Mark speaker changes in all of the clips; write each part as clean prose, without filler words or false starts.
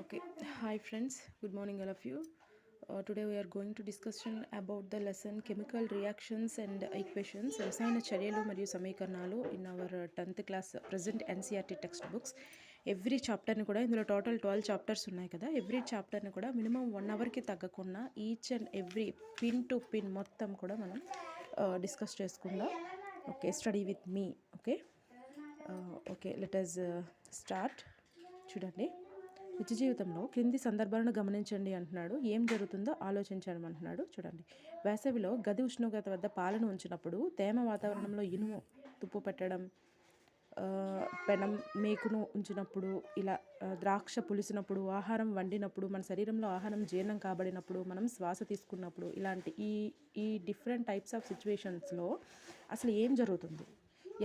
Speaker 1: Okay, hi friends, good morning all of you. Today we are going to discussion about the lesson chemical reactions and equations రసాయన చర్యలు మరియు సమీకరణాలు in our 10th class present N C E R T textbooks. Every చాప్టర్ని కూడా ఇందులో total 12 chapters ఉన్నాయి కదా, every చాప్టర్ని కూడా మినిమం 1 అవర్కి తగ్గకుండా each and every pin to pin మొత్తం కూడా మనం డిస్కస్ చేసుకుందాం. Okay, study with me. Okay let us start. చూడండి, నిత్య జీవితంలో క్రింది సందర్భాలను గమనించండి అంటున్నాడు. ఏం జరుగుతుందో ఆలోచించమంటున్నాడు. చూడండి, వేసవిలో గది ఉష్ణోగ్రత వద్ద పాలను ఉంచినప్పుడు తేమ వాతావరణంలో ఇనుము తుప్పు పెట్టడం, పెనం మేకును ఉంచినప్పుడు, ఇలా ద్రాక్ష పులిసినప్పుడు, ఆహారం వండినప్పుడు, మన శరీరంలో ఆహారం జీర్ణం కాబడినప్పుడు, మనం శ్వాస తీసుకున్నప్పుడు, ఇలాంటి ఈ డిఫరెంట్ టైప్స్ ఆఫ్ సిచ్యువేషన్స్లో అసలు ఏం జరుగుతుంది,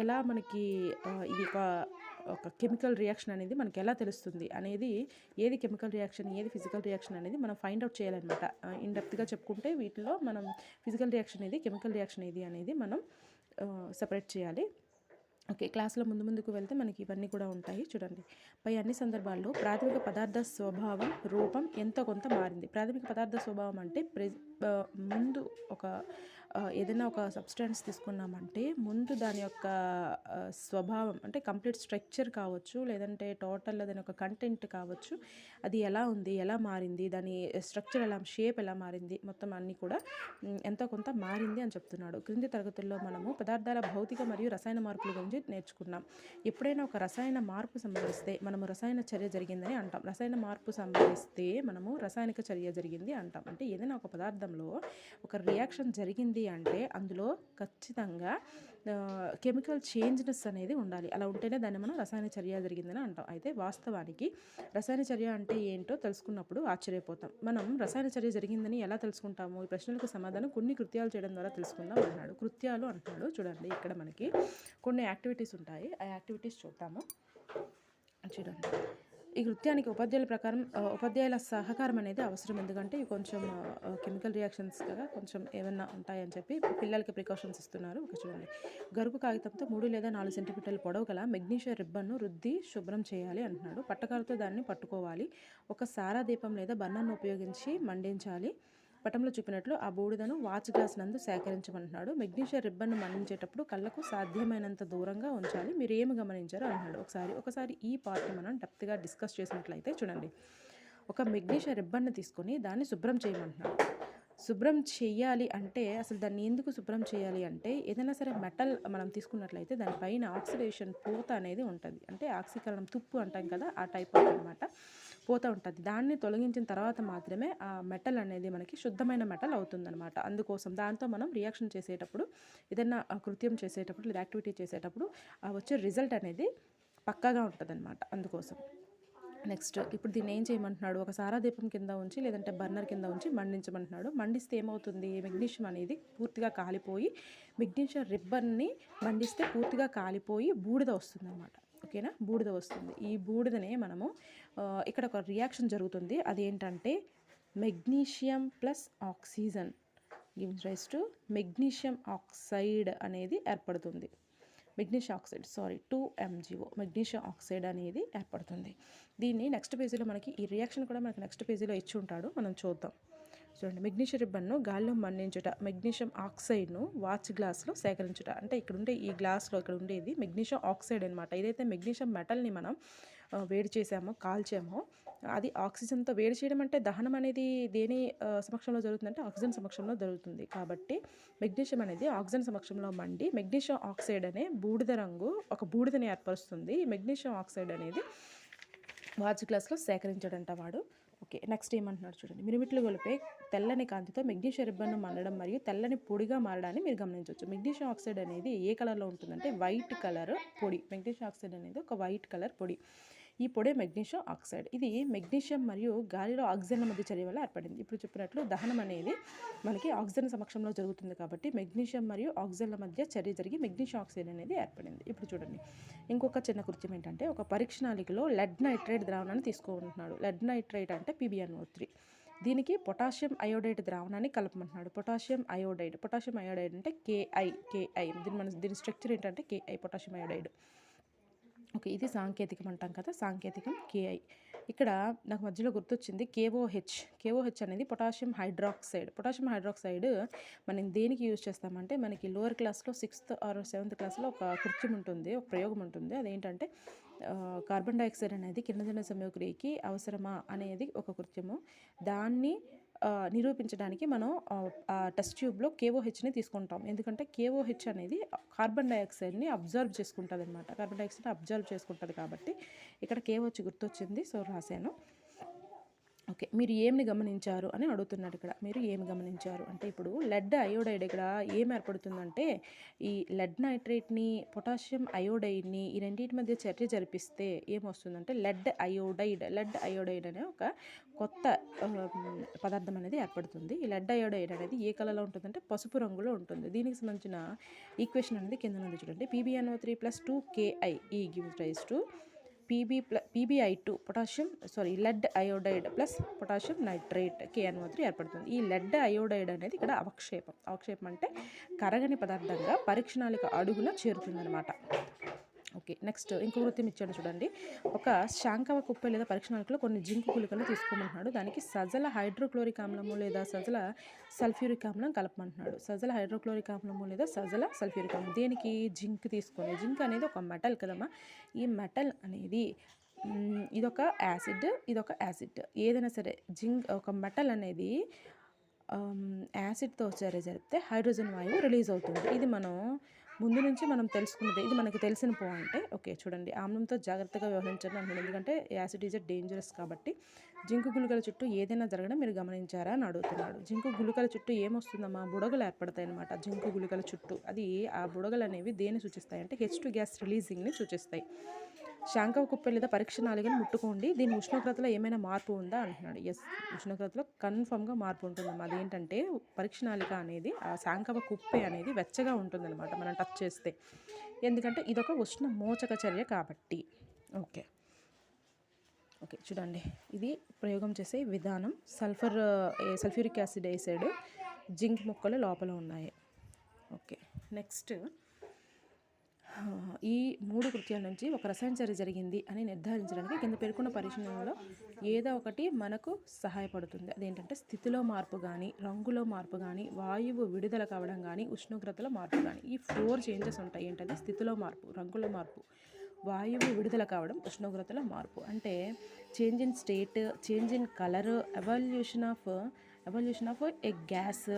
Speaker 1: ఎలా మనకి ఇది ఒక కెమికల్ రియాక్షన్ అనేది మనకి ఎలా తెలుస్తుంది అనేది, ఏది కెమికల్ రియాక్షన్ ఏది ఫిజికల్ రియాక్షన్ అనేది మనం ఫైండ్ అవుట్ చేయాలన్నమాట. ఇన్ డెప్త్గా చెప్పుకుంటే వీటిలో మనం ఫిజికల్ రియాక్షన్ ఏది, కెమికల్ రియాక్షన్ ఏది అనేది మనం సపరేట్ చేయాలి. ఓకే, క్లాస్లో ముందుకు వెళ్తే మనకి ఇవన్నీ కూడా ఉంటాయి. చూడండి, పై అన్ని సందర్భాల్లో ప్రాథమిక పదార్థ స్వభావం రూపం ఎంతో కొంత మారింది. ప్రాథమిక పదార్థ స్వభావం అంటే ముందు ఒక ఏదైనా ఒక సబ్స్టెన్స్ తీసుకున్నామంటే ముందు దాని యొక్క స్వభావం అంటే కంప్లీట్ స్ట్రక్చర్ కావచ్చు, లేదంటే టోటల్ దాని యొక్క కంటెంట్ కావచ్చు, అది ఎలా ఉంది, ఎలా మారింది, దాని స్ట్రక్చర్ ఎలా, షేప్ ఎలా మారింది, మొత్తం అన్నీ కూడా ఎంతో కొంత మారింది అని చెప్తున్నాడు. క్రింది తరగతుల్లో మనము పదార్థాల భౌతిక మరియు రసాయన మార్పుల గురించి నేర్చుకున్నాం. ఎప్పుడైనా ఒక రసాయన మార్పు సంభవిస్తే మనము రసాయన చర్య జరిగిందని అంటాం. రసాయన మార్పు సంభవిస్తే మనము రసాయనిక చర్య జరిగింది అంటాం. అంటే ఏదైనా ఒక పదార్థంలో ఒక రియాక్షన్ జరిగింది అంటే అందులో ఖచ్చితంగా కెమికల్ చేంజ్నెస్ అనేది ఉండాలి. అలా ఉంటేనే దాన్ని మనం రసాయన చర్య జరిగిందని అంటాం. అయితే వాస్తవానికి రసాయన చర్య అంటే ఏంటో తెలుసుకున్నప్పుడు ఆశ్చర్యపోతాం. మనం రసాయన చర్య జరిగిందని ఎలా తెలుసుకుంటాము? ఈ ప్రశ్నలకు సమాధానం కొన్ని కృత్యాలు చేయడం ద్వారా తెలుసుకుందాం అన్నాడు. కృత్యాలు అంటున్నాడు. చూడండి, ఇక్కడ మనకి కొన్ని యాక్టివిటీస్ ఉంటాయి. ఆ యాక్టివిటీస్ చూద్దాము. చూడండి, ఈ కృత్యానికి ఉపాధ్యాయుల ప్రకారం ఉపాధ్యాయుల సహకారం అనేది అవసరం. ఎందుకంటే ఇవి కొంచెం కెమికల్ రియాక్షన్స్ కదా, కొంచెం ఏమన్నా ఉంటాయని చెప్పి పిల్లలకి ప్రికాషన్స్ ఇస్తున్నారు. ఒక చూడండి, గరుకు కాగితంతో 3 లేదా 4 సెంటీమీటర్ల పొడవు గల మెగ్నీషియం రిబ్బన్ను రుద్ది శుభ్రం చేయాలి అంటున్నాడు. పట్టకారుతో దాన్ని పట్టుకోవాలి. ఒక సారా దీపం లేదా బర్నర్ను ఉపయోగించి మండించాలి. పటంలో చూపినట్లు ఆ బూడిదను వాచ్ గ్లాస్ నందు సేకరించమంటున్నాడు. మెగ్నీషియం రిబ్బన్ను మండించేటప్పుడు కళ్ళకు సాధ్యమైనంత దూరంగా ఉంచాలి. మీరు ఏమి గమనించారో అంటున్నాడు. ఒకసారి ఈ పార్ట్ని మనం డెప్త్గా డిస్కస్ చేసినట్లయితే చూడండి, ఒక మెగ్నీషియం రిబ్బన్ను తీసుకొని దాన్ని శుభ్రం చేయమంటున్నాడు. శుభ్రం చేయాలి అంటే అసలు దాన్ని ఎందుకు శుభ్రం చేయాలి అంటే, ఏదైనా సరే మెటల్ మనం తీసుకున్నట్లయితే దానిపైన ఆక్సిడేషన్ పూత అనేది ఉంటుంది. అంటే ఆక్సీకరణం తుప్పు అంటాం కదా, ఆ టైప్ అనమాట పోతూ ఉంటుంది. దాన్ని తొలగించిన తర్వాత మాత్రమే ఆ మెటల్ అనేది మనకి శుద్ధమైన మెటల్ అవుతుందన్నమాట. అందుకోసం దాంతో మనం రియాక్షన్ చేసేటప్పుడు, ఏదైనా కృత్యం చేసేటప్పుడు లేదా యాక్టివిటీ చేసేటప్పుడు వచ్చే రిజల్ట్ అనేది పక్కాగా ఉంటుందన్నమాట. అందుకోసం నెక్స్ట్ ఇప్పుడు దీన్ని ఏం చేయమంటున్నాడు, ఒక సారా దీపం కింద ఉంచి లేదంటే బర్నర్ కింద ఉంచి మండించమంటున్నాడు. మండిస్తే ఏమవుతుంది, మెగ్నీషియం అనేది పూర్తిగా కాలిపోయి, మెగ్నీషియం రిబ్బన్ని మండిస్తే పూర్తిగా కాలిపోయి బూడిద వస్తుంది అనమాట. ఓకేనా, బూడిద వస్తుంది. ఈ బూడిదనే మనము ఇక్కడ ఒక రియాక్షన్ జరుగుతుంది. అదేంటంటే magnesium plus oxygen gives rise to magnesium oxide అనేది ఏర్పడుతుంది. Magnesium oxide 2MgO magnesium oxide అనేది ఏర్పడుతుంది. దీన్ని నెక్స్ట్ పేజీలో మనకి ఈ రియాక్షన్ కూడా మనకి నెక్స్ట్ పేజీలో ఇచ్చి ఉంటాడు, మనం చూద్దాం. చూడండి, మెగ్నీషియం రిబ్బన్ను గాలిలో మండించుట, మెగ్నీషియం ఆక్సైడ్ను వాచ్ గ్లాస్లో సేకరించుట. అంటే ఇక్కడ ఉండే ఈ గ్లాస్లో ఇక్కడ ఉండేది మెగ్నీషియం ఆక్సైడ్ అనమాట. ఏదైతే మెగ్నీషియం మెటల్ని మనం వేడి చేసామో, కాల్చామో, అది ఆక్సిజన్తో వేడి చేయడం అంటే దహనం అనేది దేని సమక్షంలో జరుగుతుందంటే ఆక్సిజన్ సమక్షంలో జరుగుతుంది. కాబట్టి మెగ్నీషియం అనేది ఆక్సిజన్ సమక్షంలో మండి మెగ్నీషియం ఆక్సైడ్ అనే బూడిద రంగు ఒక బూడిదని ఏర్పరుస్తుంది. ఈ మెగ్నీషియం ఆక్సైడ్ అనేది వాచ్ గ్లాస్లో సేకరించాడంట వాడు. ఓకే, నెక్స్ట్ ఏమంటున్నాడు చూడండి, మిరుమిట్లు గొలిపే తెల్లని కాంతితో మెగ్నీషియం రిబ్బన్ను మండడం మరియు తెల్లని పొడిగా మారడాన్ని మీరు గమనించవచ్చు. మెగ్నీషియం ఆక్సైడ్ అనేది ఏ కలర్లో ఉంటుందంటే వైట్ కలర్ పొడి. మెగ్నీషియం ఆక్సైడ్ అనేది ఒక వైట్ కలర్ పొడి. ఈ పొడే మెగ్నీషియం ఆక్సైడ్. ఇది మెగ్నీషియం మరియు గాలిలో ఆక్సిజన్ల మధ్య చర్య వల్ల ఏర్పడింది. ఇప్పుడు చెప్పినట్లు దహనం అనేది మనకి ఆక్సిజన్ సమక్షంలో జరుగుతుంది కాబట్టి మెగ్నీషియం మరియు ఆక్సిజన్ల మధ్య చర్య జరిగి మెగ్నీషియం ఆక్సైడ్ అనేది ఏర్పడింది. ఇప్పుడు చూడండి, ఇంకొక చిన్న కృత్యం ఏంటంటే, ఒక పరీక్షణాళికలో లెడ్ నైట్రేట్ ద్రావణాన్ని తీసుకుంటున్నాడు. లెడ్ నైట్రేట్ అంటే PbNO3. దీనికి పొటాషియం అయోడైడ్ ద్రావణాన్ని కలపమంటున్నాడు. పొటాషియం అయోడైడ్ అంటే KI. దీని స్ట్రక్చర్ ఏంటంటే KI, పొటాషియం అయోడైడ్. ఓకే, ఇది సాంకేతికం అంటాం కదా, సాంకేతికం KI. ఇక్కడ నాకు మధ్యలో గుర్తొచ్చింది కేఓహెచ్ అనేది పొటాషియం హైడ్రాక్సైడ్ మనం దేనికి యూజ్ చేస్తామంటే మనకి లోవర్ క్లాస్లో 6th ఆర్ 7th క్లాస్లో ఒక ప్రయోగం ఉంటుంది. అదేంటంటే కార్బన్ డైఆక్సైడ్ అనేది కిరణజన్య సంయోగక్రియకి అవసరమా అనేది ఒక కృత్యము. దాన్ని నిరూపించడానికి మనం టెస్ట్ ట్యూబ్లో కేఓహెచ్ని తీసుకుంటాం. ఎందుకంటే కేఓహెచ్ అనేది కార్బన్ డైఆక్సైడ్ని అబ్జర్వ్ చేసుకుంటుంది అనమాట. కార్బన్ డైఆక్సైడ్ని అబ్జర్వ్ చేసుకుంటుంది కాబట్టి ఇక్కడ కేఓహెచ్ గుర్తొచ్చింది, సో రాశాను. ఓకే, మీరు ఏమిని గమనించారు అని అడుగుతున్నాడు ఇక్కడ. మీరు ఏమి గమనించారు అంటే ఇప్పుడు లెడ్ అయోడైడ్ ఇక్కడ ఏం ఏర్పడుతుందంటే ఈ లెడ్ నైట్రేట్ని పొటాషియం అయోడైడ్ని ఈ రెండింటి మధ్య చర్య జరిపిస్తే ఏమొస్తుందంటే లెడ్ అయోడైడ్ అనే ఒక కొత్త పదార్థం అనేది ఏర్పడుతుంది. ఈ లెడ్ అయోడైడ్ అనేది ఏ కలర్లో ఉంటుందంటే పసుపు రంగులో ఉంటుంది. దీనికి సంబంధించిన ఈక్వేషన్ అనేది కింద ఉంది చూడండి. PbNO3 + 2Ki gives rise to PbI2 lead iodide plus potassium nitrate KNO3 ఏర్పడుతుంది. ఈ లెడ్ అయోడైడ్ అనేది ఇక్కడ అవక్షేపం అంటే కరగని పదార్థంగా పరీక్షణాళిక అడుగున చేరుతుందన్నమాట. ఓకే, నెక్స్ట్ ఇంకో వృత్తం ఇచ్చాడు చూడండి. ఒక శాంకవ కుప్ప లేదా పరీక్షణాళికలో కొన్ని జింక్ గుళికలు తీసుకోమంటున్నాడు. దానికి సజల హైడ్రోక్లోరిక్ ఆమ్లము లేదా సజల సల్ఫ్యూరిక్ ఆమ్లం కలపమంటున్నాడు. సజల హైడ్రోక్లోరిక్ ఆమ్లము లేదా సజల సల్ఫ్యూరిక్ ఆమ్లం దేనికి? జింక్ తీసుకొని. జింక్ అనేది ఒక మెటల్ కదమ్మా. ఈ మెటల్ అనేది ఇదొక యాసిడ్. ఏదైనా సరే ఒక మెటల్ అనేది యాసిడ్తో జరిపితే హైడ్రోజన్ వాయువు రిలీజ్ అవుతుంది. ఇది ముందు నుంచి మనం తెలుసుకున్నది, ఇది మనకి తెలిసిన పాయింట్. ఓకే, చూడండి, ఆమ్లంతో జాగ్రత్తగా వ్యవహరించండి అంటున్నాడు. ఎందుకంటే యాసిడ్ ఈజ్ డేంజరస్ కాబట్టి. జింకు గుళికల చుట్టూ ఏదైనా జరగడం మీరు గమనించారా అని అడుగుతున్నాడు. జింకు గుళికల చుట్టూ ఏమొస్తుందమ్మా? బుడగలు ఏర్పడతాయి అనమాట. జింకు గుళికల చుట్టూ ఆ బుడగలు అనేవి దేన్ని సూచిస్తాయి అంటే H2 గ్యాస్ రిలీజింగ్ని సూచిస్తాయి. శాంకవ కుప్ప లేదా పరీక్షణాళికను ముట్టుకోండి. దీని ఉష్ణోగ్రతలో ఏమైనా మార్పు ఉందా అంటున్నాడు. ఎస్, ఉష్ణోగ్రతలో కన్ఫర్మ్గా మార్పు ఉంటుందమ్మా. అదేంటంటే పరీక్షణాళిక అనేది ఆ శాంకవ కుప్పే అనేది వెచ్చగా ఉంటుందన్నమాట మనం టచ్ చేస్తే. ఎందుకంటే ఇదొక ఉష్ణ మోచక చర్య కాబట్టి. ఓకే, చూడండి, ఇది ప్రయోగం చేసే విధానం. సల్ఫ్యూరిక్ యాసిడ్ వేసాడు, జింక్ ముక్కలు లోపల ఉన్నాయి. ఓకే, నెక్స్ట్ ఈ 3 కృత్యాల నుంచి ఒక రసాయన చర్య జరిగింది అని నిర్ధారించడానికి కింద పేర్కొన్న పరిశీలనలో ఏదో ఒకటి మనకు సహాయపడుతుంది. అదేంటంటే స్థితిలో మార్పు కానీ, రంగులో మార్పు కానీ, వాయువు విడుదల కావడం కానీ, ఉష్ణోగ్రతలో మార్పు కానీ. ఈ 4 చేంజెస్ ఉంటాయి. ఏంటంటే స్థితిలో మార్పు, రంగులో మార్పు, వాయువు విడుదల కావడం, ఉష్ణోగ్రతలో మార్పు. అంటే change in state, change in colour, evolution of A gas,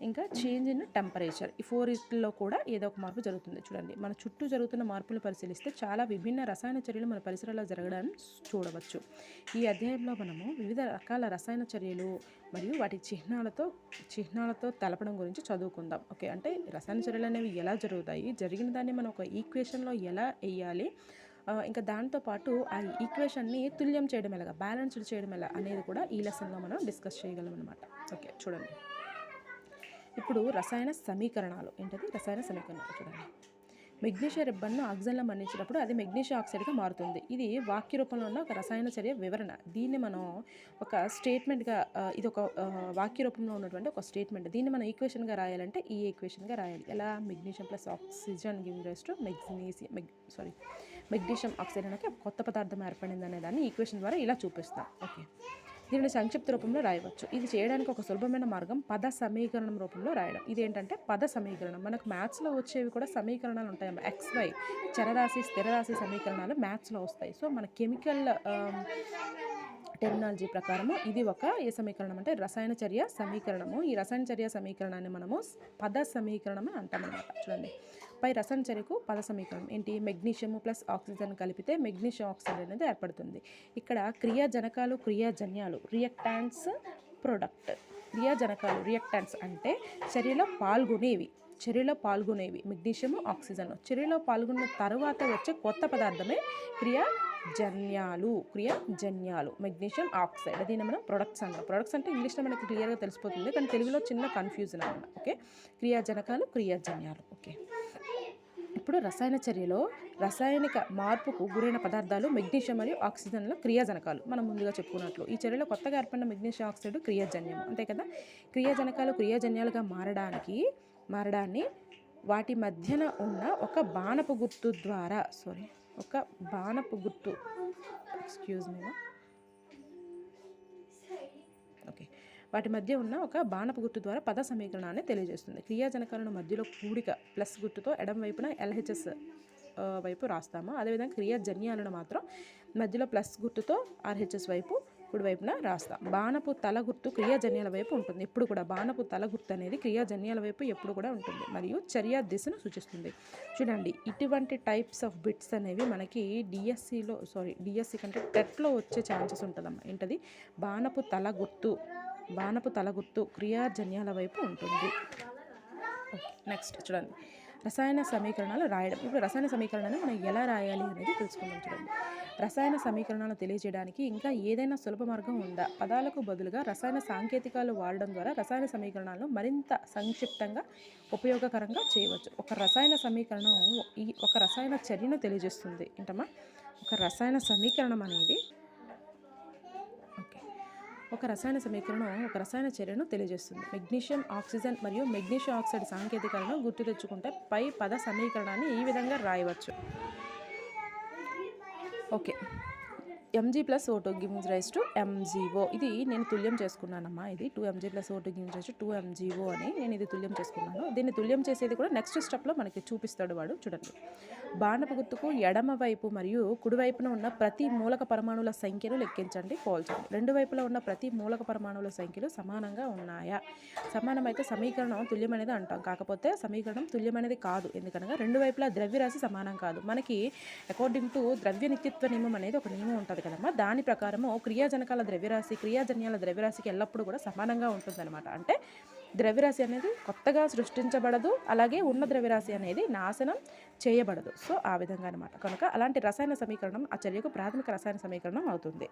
Speaker 1: ఇంకా చేంజ్ ఇన్ టెంపరేచర్. ఈ 4 కూడా ఏదో ఒక మార్పు జరుగుతుంది. చూడండి, మన చుట్టూ జరుగుతున్న మార్పులు పరిశీలిస్తే చాలా విభిన్న రసాయన చర్యలు మన పరిసరాల్లో జరగడాన్ని చూడవచ్చు. ఈ అధ్యాయంలో మనము వివిధ రకాల రసాయన చర్యలు మరియు వాటి చిహ్నాలతో తెలపడం గురించి చదువుకుందాం. ఓకే, అంటే రసాయన చర్యలు అనేవి ఎలా జరుగుతాయి, జరిగిన దాన్ని మనం ఒక ఈక్వేషన్లో ఎలా వేయాలి, ఇంకా దాంతోపాటు ఆ ఈక్వేషన్ని తుల్యం చేయడం ఎలాగా, బ్యాలెన్స్డ్ చేయడం ఎలా అనేది కూడా ఈ లెసన్లో మనం డిస్కస్ చేయగలం అనమాట. ఓకే, చూడండి, ఇప్పుడు రసాయన సమీకరణాలు. చూడండి. మెగ్నీషియం రిబ్బన్ను ఆక్సిజన్లో మన్నించినప్పుడు అది మెగ్నీషియం ఆక్సైడ్గా మారుతుంది. ఇది వాక్య రూపంలో ఉన్న ఒక రసాయన చర్య వివరణ. దీన్ని మనం ఒక స్టేట్మెంట్గా, ఇది ఒక వాక్య రూపంలో ఉన్నటువంటి ఒక స్టేట్మెంట్. దీన్ని మనం ఈక్వేషన్గా రాయాలంటే ఈ ఈక్వేషన్గా రాయాలి. ఎలా? Magnesium plus oxygen giving rise to magnesium oxide అనేది ఒక కొత్త పదార్థం ఏర్పడింది అనే దాన్ని ఈక్వేషన్ ద్వారా ఇలా చూపిస్తాం. ఓకే, దీనిని సంక్షిప్త రూపంలో రాయవచ్చు. ఇది చేయడానికి ఒక సులభమైన మార్గం పద సమీకరణం రూపంలో రాయడం. ఇదేంటంటే పద సమీకరణం. మనకు మ్యాథ్స్లో వచ్చేవి కూడా సమీకరణాలు ఉంటాయి. XY చరరాశి, స్థిరరాశి సమీకరణాలు మ్యాథ్స్లో వస్తాయి. సో మన కెమికల్ టెర్మినాలజీ ప్రకారము ఇది ఒక ఏ సమీకరణం అంటే రసాయన చర్య సమీకరణము. ఈ రసాయన చర్య సమీకరణాన్ని మనము పద సమీకరణం అని అంటామన్నమాట. చూడండి, పై రసాయన చర్యకు పద సమీకరణం ఏంటి? మెగ్నీషియం ప్లస్ ఆక్సిజన్ కలిపితే మెగ్నీషియం ఆక్సైడ్ అనేది ఏర్పడుతుంది. ఇక్కడ క్రియాజనకాలు, క్రియాజన్యాలు, రియాక్టాంట్స్, ప్రొడక్ట్. రియాక్టాంట్స్ అంటే చర్యలో పాల్గొనేవి మెగ్నీషియం, ఆక్సిజన్. చర్యలో పాల్గొన్న తర్వాత వచ్చే కొత్త పదార్థమే క్రియాజన్యాలు. మెగ్నీషియం ఆక్సైడ్, దీన్ని మనం ప్రొడక్ట్స్ అంటాం. ప్రొడక్ట్స్ అంటే ఇంగ్లీష్లో మనకి క్లియర్గా తెలిసిపోతుంది, కానీ తెలుగులో చిన్న కన్ఫ్యూజన్ అన్నమాట. ఓకే, క్రియాజనకాలు, క్రియాజన్యాలు. ఓకే, ఇప్పుడు రసాయన చర్యలో రాసాయనిక మార్పుకు గురైన పదార్థాలు మెగ్నీషియం మరియు ఆక్సిజన్ల క్రియాజనకాలు. మనం ముందుగా చెప్పుకున్నట్లు ఈ చర్యలో కొత్తగా ఏర్పడిన మెగ్నీషియం ఆక్సైడ్ క్రియాజన్యము, అంతే కదా. క్రియాజనకాలు క్రియాజన్యాలుగా మారడాన్ని వాటి మధ్యన ఉన్న ఒక బాణపు గుర్తు ఓకే, వాటి మధ్య ఉన్న ఒక బాణపు గుర్తు ద్వారా పద సమీకరణాన్ని తెలియజేస్తుంది. క్రియాజనకాలను మధ్యలో కూడిక ప్లస్ గుర్తుతో ఎడం వైపున ఎల్హెచ్ఎస్ వైపు రాస్తాము. అదేవిధంగా క్రియాజన్యాలను మాత్రం మధ్యలో ప్లస్ గుర్తుతో ఆర్హెచ్ఎస్ వైపు కుడివైపున రాస్తాం. బాణపు తల గుర్తు క్రియాజన్యాల వైపు ఉంటుంది. ఎప్పుడు కూడా బాణపు తల గుర్తు అనేది క్రియాజన్యాల వైపు ఎప్పుడు కూడా ఉంటుంది మరియు చర్య దిశను సూచిస్తుంది. చూడండి, ఇటువంటి టైప్స్ ఆఫ్ బిట్స్ అనేవి మనకి డిఎస్సి కంటే టెట్లో వచ్చే ఛాన్సెస్ ఉంటుందమ్మా. ఏంటది? బాణపు తల గుర్తు క్రియాజన్యాల వైపు ఉంటుంది. నెక్స్ట్ చూడండి, రసాయన సమీకరణాలు రాయడం. ఇప్పుడు రసాయన సమీకరణాన్ని మనం ఎలా రాయాలి అనేది తెలుసుకుందాం. చూడండి, రసాయన సమీకరణాలు తెలియజేయడానికి ఇంకా ఏదైనా సులభ మార్గం ఉందా? పదాలకు బదులుగా రసాయన సాంకేతికాలు వాడడం ద్వారా రసాయన సమీకరణాలను మరింత సంక్షిప్తంగా ఉపయోగకరంగా చేయవచ్చు. ఒక రసాయన సమీకరణం ఒక రసాయన చర్యను తెలియజేస్తుంది. ఏంటమ్మా? ఒక రసాయన సమీకరణం అనేది ఒక రసాయన సమీకరణం ఒక రసాయన చర్యను తెలియజేస్తుంది. మెగ్నీషియం ఆక్సిజన్ మరియు మెగ్నీషియం ఆక్సైడ్ సాంకేతికాలను గుర్తు తెచ్చుకుంటే పై పద సమీకరణాన్ని ఈ విధంగా రాయవచ్చు. Okay, mg+O2 gives rise to MgO. ఇది నేను తుల్యం చేసుకున్నానమ్మా. ఇది 2mg+O2 gives rise to 2mgO అని నేను ఇది తుల్యం చేసుకున్నాను. దీన్ని తుల్యం చేసేది కూడా నెక్స్ట్ స్టెప్లో మనకి చూపిస్తాడు వాడు. చూడండి, బాణపు గుర్తుకు ఎడమ వైపు మరియు కుడివైపున ఉన్న ప్రతి మూలక పరమాణువుల సంఖ్యను లెక్కించండి, పోల్చండి. రెండు వైపులా ఉన్న ప్రతి మూలక పరమాణువుల సంఖ్యలు సమానంగా ఉన్నాయా? సమానమైతే సమీకరణం తుల్యమైనది అంటాం. కాకపోతే సమీకరణం తుల్యమైనది కాదు. ఎందుకనగా రెండు వైపులా ద్రవ్యరాశి సమానం కాదు. మనకి అకార్డింగ్ టు ద్రవ్య నిత్యత్వ నియమం అనేది ఒక నియమం ఉంటుంది కదమ్మా. దాని ప్రకారము క్రియాజనకాల ద్రవ్యరాశి క్రియాజన్యాల ద్రవ్యరాశికి ఎల్లప్పుడూ కూడా సమానంగా ఉంటుందన్నమాట. అంటే ద్రవ్యరాశి అనేది కొత్తగా సృష్టించబడదు, అలాగే ఉన్న ద్రవ్యరాశి అనేది నాశనం చేయబడదు. సో ఆ విధంగా అనమాట. కనుక అలాంటి రసాయన సమీకరణం ఆ చర్యకు ప్రాథమిక రసాయన సమీకరణం అవుతుంది.